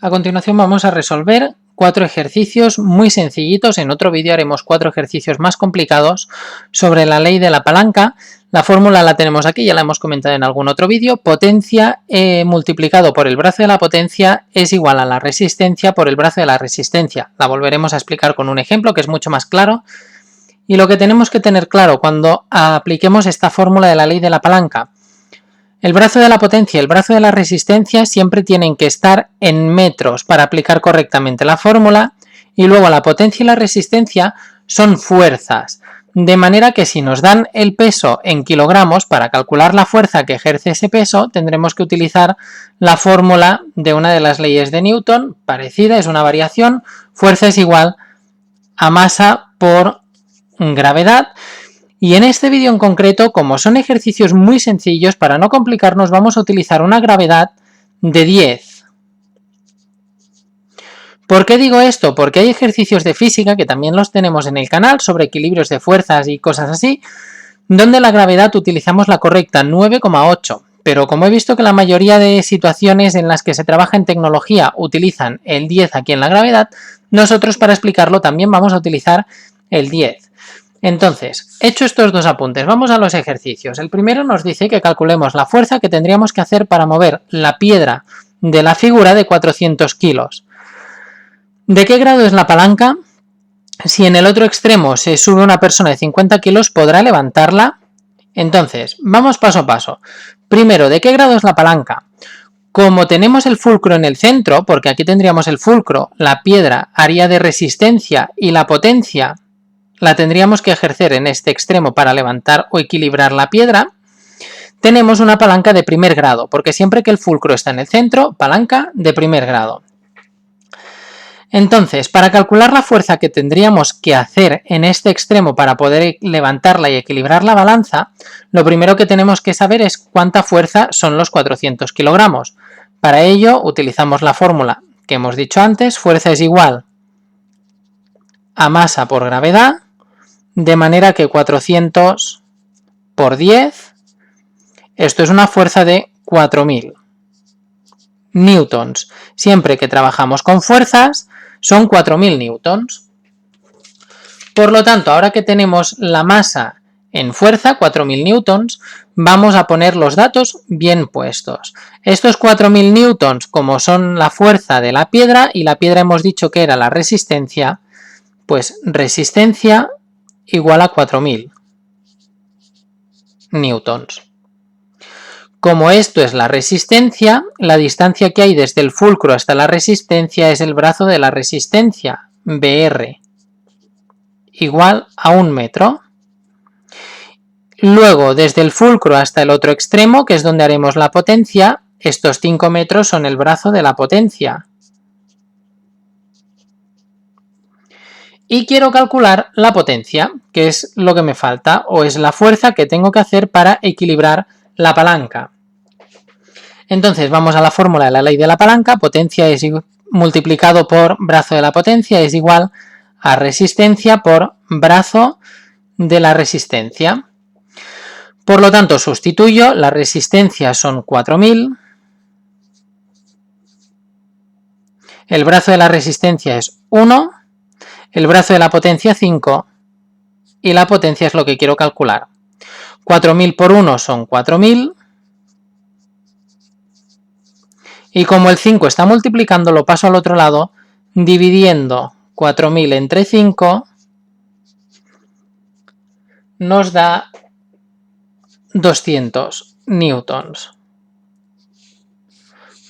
A continuación vamos a resolver 4 ejercicios muy sencillitos. En otro vídeo haremos 4 ejercicios más complicados sobre la ley de la palanca. La fórmula la tenemos aquí, ya la hemos comentado en algún otro vídeo. Potencia multiplicado por el brazo de la potencia es igual a la resistencia por el brazo de la resistencia. La volveremos a explicar con un ejemplo que es mucho más claro. Y lo que tenemos que tener claro cuando apliquemos esta fórmula de la ley de la palanca: el brazo de la potencia y el brazo de la resistencia siempre tienen que estar en metros para aplicar correctamente la fórmula, y luego la potencia y la resistencia son fuerzas, de manera que si nos dan el peso en kilogramos, para calcular la fuerza que ejerce ese peso tendremos que utilizar la fórmula de una de las leyes de Newton, parecida, es una variación: fuerza es igual a masa por gravedad. Y en este vídeo en concreto, como son ejercicios muy sencillos, para no complicarnos vamos a utilizar una gravedad de 10. ¿Por qué digo esto? Porque hay ejercicios de física, que también los tenemos en el canal, sobre equilibrios de fuerzas y cosas así, donde la gravedad utilizamos la correcta, 9,8. Pero como he visto que la mayoría de situaciones en las que se trabaja en tecnología utilizan el 10 aquí en la gravedad, nosotros para explicarlo también vamos a utilizar el 10. Entonces, hecho estos dos apuntes, vamos a los ejercicios. El primero nos dice que calculemos la fuerza que tendríamos que hacer para mover la piedra de la figura de 400 kilos. ¿De qué grado es la palanca? Si en el otro extremo se sube una persona de 50 kilos, ¿podrá levantarla? Entonces, vamos paso a paso. Primero, ¿de qué grado es la palanca? Como tenemos el fulcro en el centro, porque aquí tendríamos el fulcro, la piedra haría de resistencia y la potencia la tendríamos que ejercer en este extremo para levantar o equilibrar la piedra, tenemos una palanca de primer grado, porque siempre que el fulcro está en el centro, palanca de primer grado. Entonces, para calcular la fuerza que tendríamos que hacer en este extremo para poder levantarla y equilibrar la balanza, lo primero que tenemos que saber es cuánta fuerza son los 400 kilogramos. Para ello utilizamos la fórmula que hemos dicho antes: fuerza es igual a masa por gravedad, de manera que 400 por 10, esto es una fuerza de 4000 newtons. Siempre que trabajamos con fuerzas son 4000 newtons. Por lo tanto, ahora que tenemos la masa en fuerza, 4000 newtons, vamos a poner los datos bien puestos. Estos 4000 newtons, como son la fuerza de la piedra, y la piedra hemos dicho que era la resistencia, pues resistencia igual a 4000 newtons. Como esto es la resistencia, la distancia que hay desde el fulcro hasta la resistencia es el brazo de la resistencia, BR, igual a 1 metro. Luego, desde el fulcro hasta el otro extremo, que es donde haremos la potencia, estos 5 metros son el brazo de la potencia. Y quiero calcular la potencia, que es lo que me falta, o es la fuerza que tengo que hacer para equilibrar la palanca. Entonces vamos a la fórmula de la ley de la palanca: potencia es multiplicado por brazo de la potencia es igual a resistencia por brazo de la resistencia. Por lo tanto, sustituyo, la resistencia son 4000, el brazo de la resistencia es 1, el brazo de la potencia 5, y la potencia es lo que quiero calcular. 4000 por 1 son 4000, y como el 5 está multiplicando, lo paso al otro lado, dividiendo 4000 entre 5, nos da 200 newtons.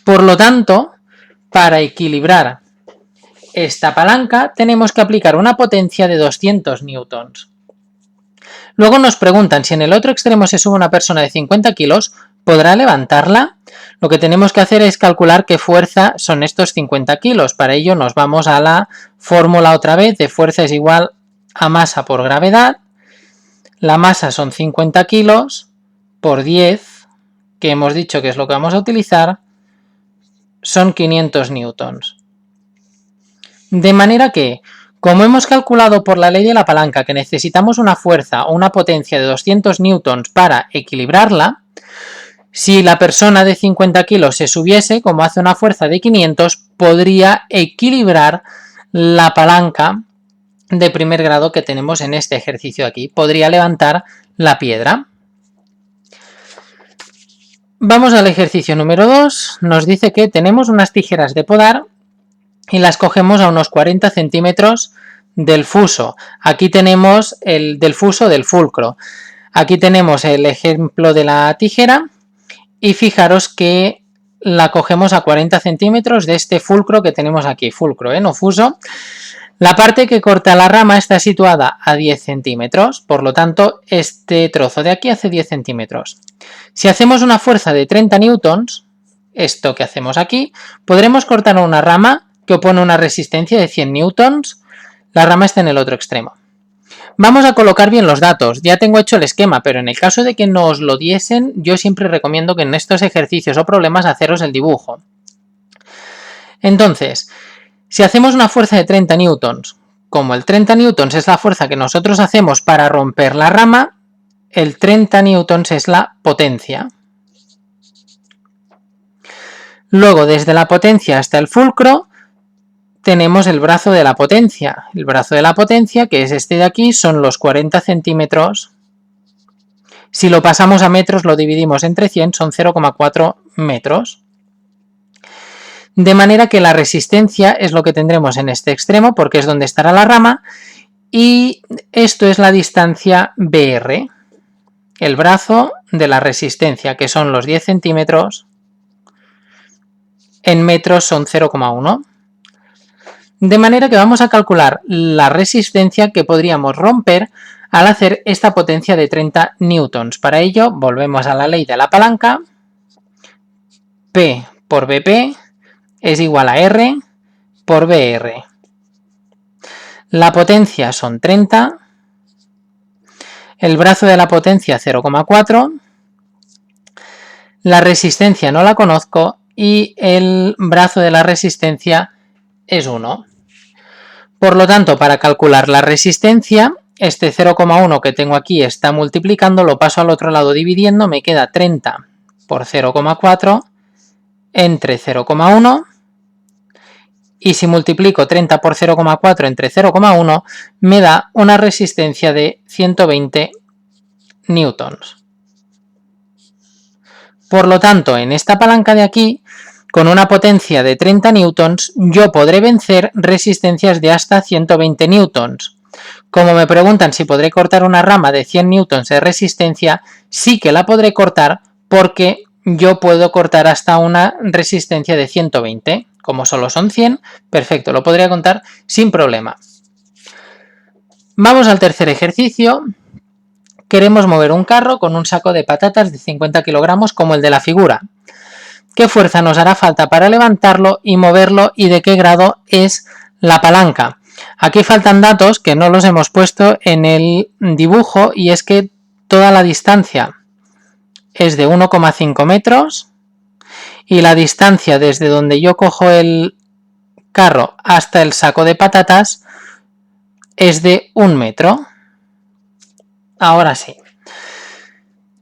Por lo tanto, para equilibrar esta palanca tenemos que aplicar una potencia de 200 newtons. Luego nos preguntan si en el otro extremo se sube una persona de 50 kilos, ¿podrá levantarla? Lo que tenemos que hacer es calcular qué fuerza son estos 50 kilos. Para ello nos vamos a la fórmula otra vez de fuerza es igual a masa por gravedad. La masa son 50 kilos por 10, que hemos dicho que es lo que vamos a utilizar, son 500 newtons. De manera que, como hemos calculado por la ley de la palanca que necesitamos una fuerza o una potencia de 200 newtons para equilibrarla, si la persona de 50 kilos se subiese, como hace una fuerza de 500, podría equilibrar la palanca de primer grado que tenemos en este ejercicio aquí. Podría levantar la piedra. Vamos al ejercicio número 2. Nos dice que tenemos unas tijeras de podar y las cogemos a unos 40 centímetros del fuso. Aquí tenemos el del fuso del fulcro. Aquí tenemos el ejemplo de la tijera y fijaros que la cogemos a 40 centímetros de este fulcro que tenemos aquí, fulcro, no fuso. La parte que corta la rama está situada a 10 centímetros, por lo tanto este trozo de aquí hace 10 centímetros. Si hacemos una fuerza de 30 newtons, esto que hacemos aquí, podremos cortar una rama que opone una resistencia de 100 newtons, la rama está en el otro extremo. Vamos a colocar bien los datos, ya tengo hecho el esquema, pero en el caso de que no os lo diesen, yo siempre recomiendo que en estos ejercicios o problemas haceros el dibujo. Entonces, si hacemos una fuerza de 30 newtons, como el 30 newtons es la fuerza que nosotros hacemos para romper la rama, el 30 newtons es la potencia. Luego, desde la potencia hasta el fulcro, tenemos el brazo de la potencia. El brazo de la potencia, que es este de aquí, son los 40 centímetros. Si lo pasamos a metros, lo dividimos entre 100, son 0,4 metros. De manera que la resistencia es lo que tendremos en este extremo, porque es donde estará la rama, y esto es la distancia BR, el brazo de la resistencia, que son los 10 centímetros, en metros son 0,1. De manera que vamos a calcular la resistencia que podríamos romper al hacer esta potencia de 30 newtons. Para ello, volvemos a la ley de la palanca. P por BP es igual a R por BR. La potencia son 30, el brazo de la potencia 0,4, la resistencia no la conozco y el brazo de la resistencia es 1. Por lo tanto, para calcular la resistencia, este 0,1 que tengo aquí está multiplicando, lo paso al otro lado dividiendo, me queda 30 por 0,4 entre 0,1, y si multiplico 30 por 0,4 entre 0,1 me da una resistencia de 120 newtons. Por lo tanto, en esta palanca de aquí, con una potencia de 30 newtons, yo podré vencer resistencias de hasta 120 newtons. Como me preguntan si podré cortar una rama de 100 newtons de resistencia, sí que la podré cortar porque yo puedo cortar hasta una resistencia de 120. Como solo son 100, perfecto, lo podría contar sin problema. Vamos al tercer ejercicio. Queremos mover un carro con un saco de patatas de 50 kilogramos como el de la figura. ¿Qué fuerza nos hará falta para levantarlo y moverlo y de qué grado es la palanca? Aquí faltan datos que no los hemos puesto en el dibujo y es que toda la distancia es de 1,5 metros y la distancia desde donde yo cojo el carro hasta el saco de patatas es de 1 metro. Ahora sí.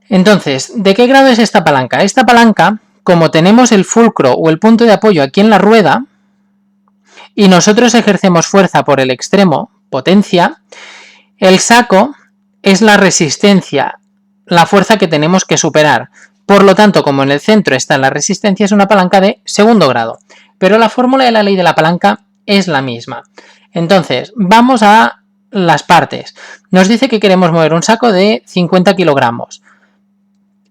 Entonces, ¿de qué grado es esta palanca? Esta palanca, como tenemos el fulcro o el punto de apoyo aquí en la rueda y nosotros ejercemos fuerza por el extremo, potencia, el saco es la resistencia, la fuerza que tenemos que superar. Por lo tanto, como en el centro está la resistencia, es una palanca de segundo grado. Pero la fórmula de la ley de la palanca es la misma. Entonces, vamos a las partes. Nos dice que queremos mover un saco de 50 kilogramos.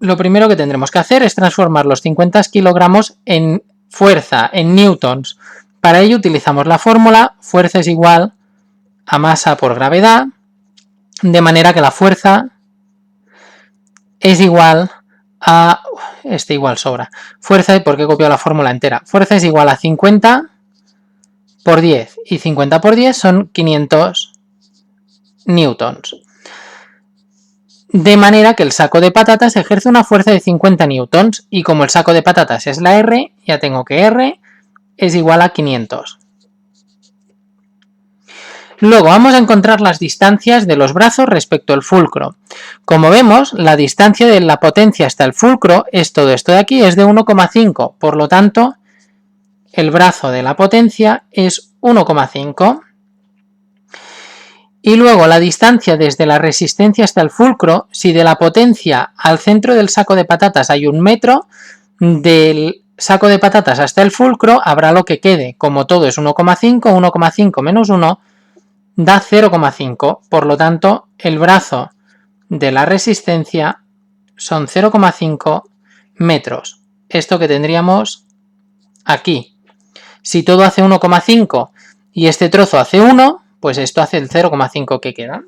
Lo primero que tendremos que hacer es transformar los 50 kilogramos en fuerza, en newtons. Para ello utilizamos la fórmula fuerza es igual a masa por gravedad, de manera que la fuerza es igual a... este igual sobra. Fuerza, porque he copiado la fórmula entera. Fuerza es igual a 50 por 10 y 50 por 10 son 500 newtons. De manera que el saco de patatas ejerce una fuerza de 50 newtons y como el saco de patatas es la R, ya tengo que R es igual a 500. Luego vamos a encontrar las distancias de los brazos respecto al fulcro. Como vemos, la distancia de la potencia hasta el fulcro es todo esto de aquí, es de 1,5. Por lo tanto, el brazo de la potencia es 1,5. Y luego la distancia desde la resistencia hasta el fulcro, si de la potencia al centro del saco de patatas hay 1 metro, del saco de patatas hasta el fulcro habrá lo que quede. Como todo es 1,5, 1,5 menos 1 da 0,5. Por lo tanto, el brazo de la resistencia son 0,5 metros. Esto que tendríamos aquí. Si todo hace 1,5 y este trozo hace 1, pues esto hace el 0,5 que queda.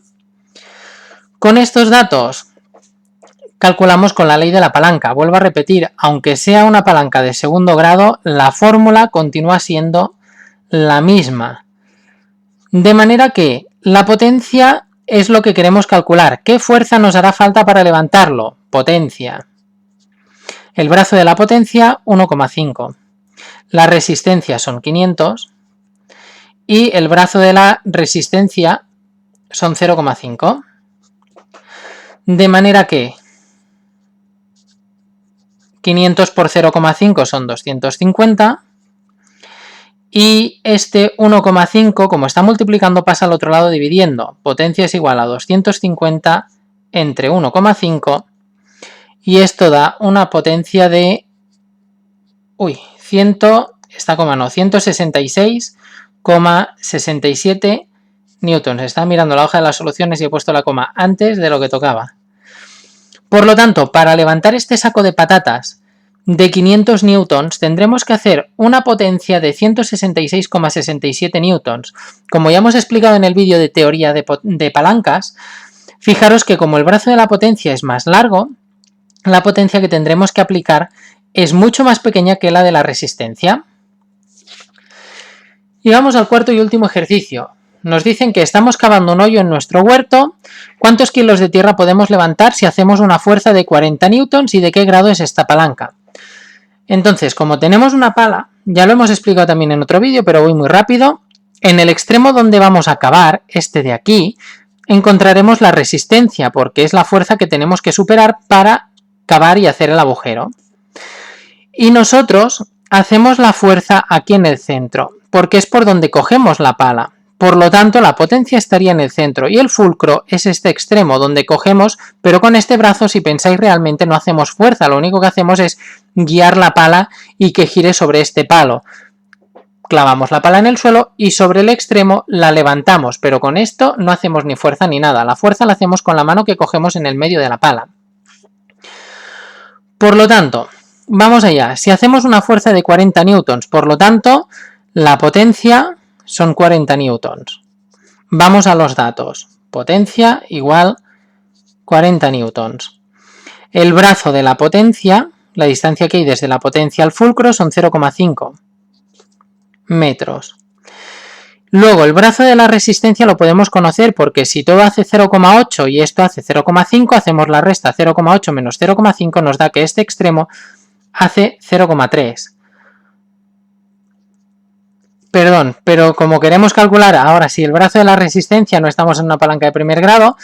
Con estos datos calculamos con la ley de la palanca. Vuelvo a repetir, aunque sea una palanca de segundo grado, la fórmula continúa siendo la misma. De manera que la potencia es lo que queremos calcular. ¿Qué fuerza nos hará falta para levantarlo? Potencia. El brazo de la potencia, 1,5. La resistencia son 500. Y el brazo de la resistencia son 0,5. De manera que 500 por 0,5 son 250. Y este 1,5, como está multiplicando, pasa al otro lado dividiendo. Potencia es igual a 250 entre 1,5. Y esto da una potencia de 166,67 newtons. Estaba mirando la hoja de las soluciones y he puesto la coma antes de lo que tocaba. Por lo tanto, para levantar este saco de patatas de 500 newtons tendremos que hacer una potencia de 166,67 newtons. Como ya hemos explicado en el vídeo de teoría de palancas, fijaros que como el brazo de la potencia es más largo, la potencia que tendremos que aplicar es mucho más pequeña que la de la resistencia. Y vamos al cuarto y último ejercicio. Nos dicen que estamos cavando un hoyo en nuestro huerto. ¿Cuántos kilos de tierra podemos levantar si hacemos una fuerza de 40 newtons y de qué grado es esta palanca? Entonces, como tenemos una pala, ya lo hemos explicado también en otro vídeo, pero voy muy rápido. En el extremo donde vamos a cavar, este de aquí, encontraremos la resistencia, porque es la fuerza que tenemos que superar para cavar y hacer el agujero. Y nosotros hacemos la fuerza aquí en el centro, porque es por donde cogemos la pala. Por lo tanto, la potencia estaría en el centro y el fulcro es este extremo donde cogemos, pero con este brazo, si pensáis realmente, no hacemos fuerza. Lo único que hacemos es guiar la pala y que gire sobre este palo. Clavamos la pala en el suelo y sobre el extremo la levantamos, pero con esto no hacemos ni fuerza ni nada. La fuerza la hacemos con la mano que cogemos en el medio de la pala. Por lo tanto, vamos allá. Si hacemos una fuerza de 40 newtons, por lo tanto, la potencia son 40 newtons. Vamos a los datos. Potencia igual 40 newtons. El brazo de la potencia, la distancia que hay desde la potencia al fulcro son 0,5 metros. Luego, el brazo de la resistencia lo podemos conocer porque si todo hace 0,8 y esto hace 0,5, hacemos la resta. 0,8 menos 0,5 nos da que este extremo hace 0,3. Perdón, pero como queremos calcular ahora si el brazo de la resistencia, no estamos en una palanca de primer grado,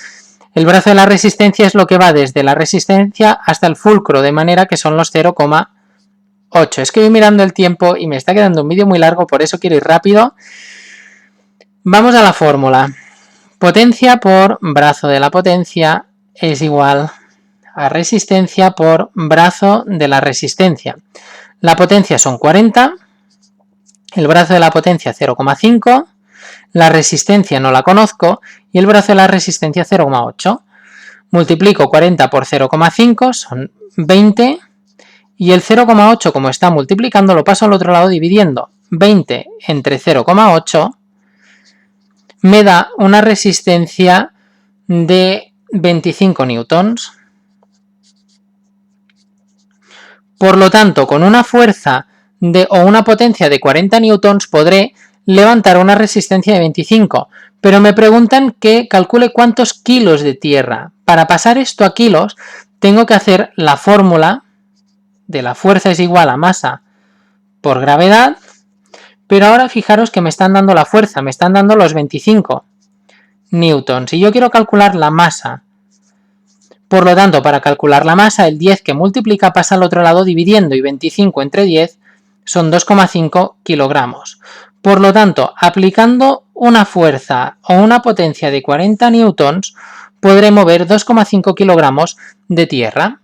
el brazo de la resistencia es lo que va desde la resistencia hasta el fulcro, de manera que son los 0,8. Es que voy mirando el tiempo y me está quedando un vídeo muy largo, por eso quiero ir rápido. Vamos a la fórmula. Potencia por brazo de la potencia es igual a resistencia por brazo de la resistencia. La potencia son 40. El brazo de la potencia 0,5, la resistencia no la conozco y el brazo de la resistencia 0,8. Multiplico 40 por 0,5, son 20, y el 0,8 como está multiplicando lo paso al otro lado dividiendo. 20 entre 0,8 me da una resistencia de 25 newtons. Por lo tanto, con una fuerza o una potencia de 40 newtons podré levantar una resistencia de 25, pero me preguntan que calcule cuántos kilos de tierra. Para pasar esto a kilos tengo que hacer la fórmula de la fuerza es igual a masa por gravedad, pero ahora fijaros que me están dando la fuerza, me están dando los 25 newtons y yo quiero calcular la masa. Por lo tanto, para calcular la masa, el 10 que multiplica pasa al otro lado dividiendo y 25 entre 10 son 2,5 kilogramos. Por lo tanto, aplicando una fuerza o una potencia de 40 newtons, podré mover 2,5 kilogramos de tierra.